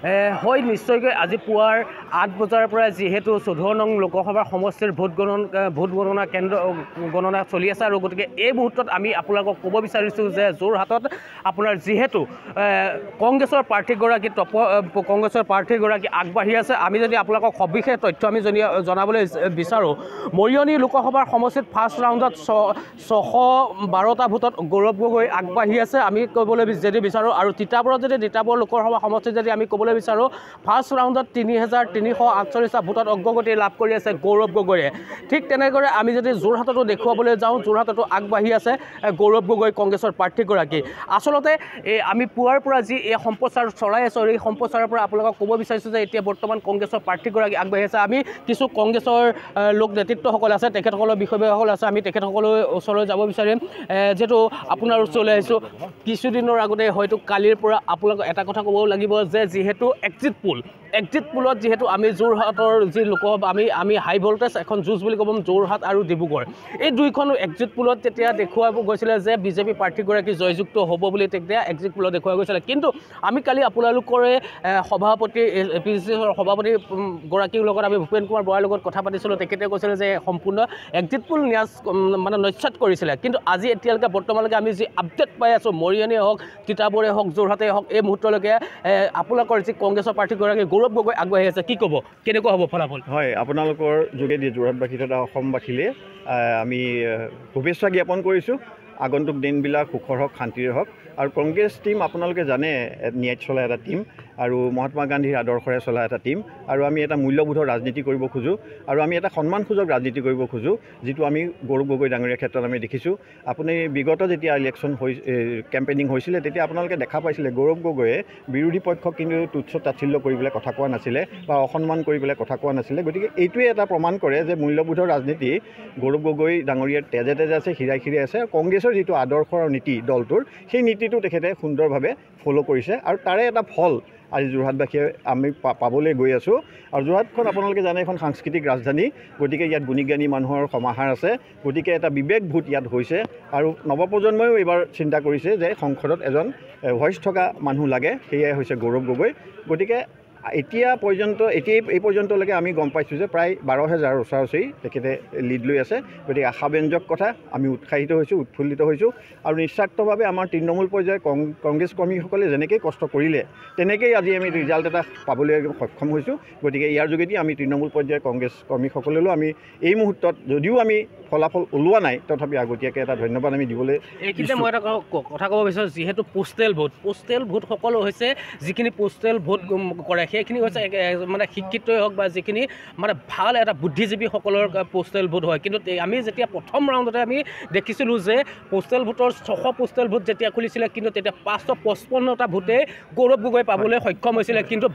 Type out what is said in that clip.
হয় নিশ্চয়কৈ আজি পুৱাৰ ৮ বজাৰ পৰা যিহেতু ১৪ নং লোকসভাৰ সমষ্টিৰ ভোট গণনা কেন্দ্ৰ গণনা চলি আছে আৰু গতিকে এই মুহূৰ্তত আমি আপোনালোকক ক'ব বিচাৰিছোঁ যে যোৰহাটত আপোনাৰ যিহেতু কংগ্ৰেছৰ প্ৰাৰ্থীগৰাকী আগবাঢ়ি আছে। আমি যদি আপোনালোকক সবিশেষ তথ্য আমি জনাবলৈ বিচাৰোঁ, মৰিয়নি লোকসভাৰ সমষ্টিত ফাৰ্ষ্ট ৰাউণ্ডত ৬১২টা ভোটত গৌৰৱ গগৈ আগবাঢ়ি আছে আমি ক'বলৈ যদি বিচাৰোঁ, আৰু তিতাবৰত যদি তিতাবৰ লোকসভা সমষ্টিত যদি আমি ক'বলৈ বিচাৰোঁ ফাৰ্ষ্ট ৰাউণ্ডত ৩,৩৪৮টা ভোটত অগ্ৰগতি লাভ কৰি আছে গৌৰৱ গগৈয়ে। ঠিক তেনেদৰে আমি যদি যোৰহাটতো দেখুৱাবলৈ যাওঁ, যোৰহাটতো আগবাঢ়ি আছে গৌৰৱ গগৈ কংগ্ৰেছৰ প্ৰাৰ্থীগৰাকী। আচলতে আমি পুৱাৰ পৰা যি এই সম্প্ৰচাৰ চলাই আছোঁ, এই সম্প্ৰচাৰৰ পৰা আপোনালোকক ক'ব বিচাৰিছোঁ যে এতিয়া বৰ্তমান কংগ্ৰেছৰ প্ৰাৰ্থীগৰাকী আগবাঢ়ি আছে। আমি কিছু কংগ্ৰেছৰ লোক নেতৃত্বসকল আছে, তেখেতসকলৰ বিষয়ববীয়াসকল আছে, আমি তেখেতসকলৰ ওচৰলৈ যাব বিচাৰিম। যিহেতু আপোনাৰ ওচৰলৈ আহিছোঁ, কিছুদিনৰ আগতে হয়তো কালিৰ পৰা আপোনালোকক এটা কথা ক'ব লাগিব যে যিহেতু এক্সিট পোলত যিহেতু আমি যোৰহাটৰ যি লোকসভা আমি হাই ভল্টেজ এখন যুঁজ বুলি ক'ব যোৰহাট আৰু ডিব্ৰুগড়, এই দুইখন এক্সিট পোলত তেতিয়া দেখুৱাব গৈছিলে যে বিজেপি প্ৰাৰ্থীগৰাকী জয়যুক্ত হ'ব বুলি তেতিয়া এক্সিট পোলত দেখুওৱা গৈছিলে। কিন্তু আমি কালি আপোনালোকৰে সভাপতি APCCৰ সভাপতিগৰাকীৰ লগত আমি ভূপেন কুমাৰ বৰাৰ লগত কথা পাতিছিলোঁ। তেখেতে কৈছিলে যে সম্পূৰ্ণ এক্সিট পোল মানে নস্যাৎ কৰিছিলে। কিন্তু আজি এতিয়ালৈকে বৰ্তমানলৈকে আমি যি আপডেট পাই আছোঁ, মৰিয়নিয়ে হওক, তিতাবৰে হওক, যোৰহাটেই হওক, এই মুহূৰ্তলৈকে আপোনালোকৰ যি কংগ্ৰেছৰ প্ৰাৰ্থীগৰাকী গৌৰৱ গগৈ আগবাঢ়ি আছে, কি ক'ব, কেনেকুৱা হ'ব ফলাফল? হয়, আপোনালোকৰ যোগেদি যোৰহাটবাসী তথা অসমবাসীলৈ আমি শুভেচ্ছা জ্ঞাপন কৰিছোঁ। আগন্তুক দিনবিলাক সুখৰ হওক, শান্তিৰে হওক। আৰু কংগ্ৰেছ টীম আপোনালোকে জানে ন্যায়ত চলা এটা টীম আৰু মহাত্মা গান্ধীৰ আদৰ্শৰে চলা এটা টীম, আৰু আমি এটা মূল্যবোধৰ ৰাজনীতি কৰিব খোজোঁ আৰু আমি এটা সন্মানসূচক ৰাজনীতি কৰিব খোজোঁ, যিটো আমি গৌৰৱ গগৈ ডাঙৰীয়াৰ ক্ষেত্ৰত আমি দেখিছোঁ। আপুনি বিগত যেতিয়া ইলেকশ্যন কেম্পেইনিং হৈছিলে তেতিয়া আপোনালোকে দেখা পাইছিলে গৌৰৱ গগৈয়ে বিৰোধী পক্ষক কিন্তু তুচ্ছ তাচ্ছিল্য কৰি পেলাই কথা কোৱা নাছিলে বা অসন্মান কৰি পেলাই কথা কোৱা নাছিলে। গতিকে এইটোৱে এটা প্ৰমাণ কৰে যে মূল্যবোধৰ ৰাজনীতি গৌৰৱ গগৈ ডাঙৰীয়াৰ তেজে তেজে আছে, শিৰাই শিৰাই আছে। কংগ্ৰেছৰ যিটো আদৰ্শ আৰু নীতি দলটোৰ, সেই নীতিটো তেখেতে সুন্দৰভাৱে ফ'ল' কৰিছে আৰু তাৰে এটা ফল আজি যোৰহাটবাসীয়ে আমি পাবলৈ গৈ আছোঁ। আৰু যোৰহাটখন আপোনালোকে জানে এখন সাংস্কৃতিক ৰাজধানী, গতিকে ইয়াত গুণী জ্ঞানী মানুহৰ সমাহাৰ আছে। গতিকে এটা বিবেকবোধ ইয়াত হৈছে আৰু নৱপ্ৰজন্মইও এইবাৰ চিন্তা কৰিছে যে সংসদত এজন ভইচ থকা মানুহ লাগে, সেয়াই হৈছে গৌৰৱ গগৈ। গতিকে এই পৰ্যন্তলৈকে আমি গম পাইছোঁ যে প্ৰায় 12,000 ওচৰা-ওচৰি তেখেতে লিড লৈ আছে। গতিকে আশাব্যঞ্জক কথা, আমি উৎসাহিত হৈছোঁ, উৎফুল্লিত হৈছোঁ। আৰু নিস্বাৰ্থভাৱে আমাৰ তৃণমূল পৰ্যায়ৰ কংগ্ৰেছ কৰ্মীসকলে যেনেকৈ কষ্ট কৰিলে তেনেকেই আজি আমি ৰিজাল্ট এটা পাবলৈ সক্ষম হৈছোঁ। গতিকে ইয়াৰ যোগেদি আমি তৃণমূল পৰ্যায়ৰ কংগ্ৰেছ কৰ্মীসকললৈও আমি এই মুহূৰ্তত যদিও আমি ফলাফল ওলোৱা নাই, তথাপি আগতীয়াকৈ এটা ধন্যবাদ আমি দিবলৈ। এইখিনিতে মই এটা কথা ক'ব বিচাৰোঁ, যিহেতু পোষ্টেল ভোটসকল হৈছে যিখিনি পোষ্টেল ভোট কৰে, সেইখিনি হৈছে মানে শিক্ষিতই হওক বা যিখিনি মানে ভাল এটা বুদ্ধিজীৱীসকলৰ পোষ্টেল ভোট হয়। কিন্তু আমি যেতিয়া প্ৰথম ৰাউণ্ডতে আমি দেখিছিলোঁ যে পোষ্টেল ভোটৰ 600 পোষ্টেল ভোট যেতিয়া খুলিছিলে, কিন্তু তেতিয়া 555টা ভোটেই গৌৰৱ গগৈ পাবলৈ সক্ষম হৈছিলে। কিন্তু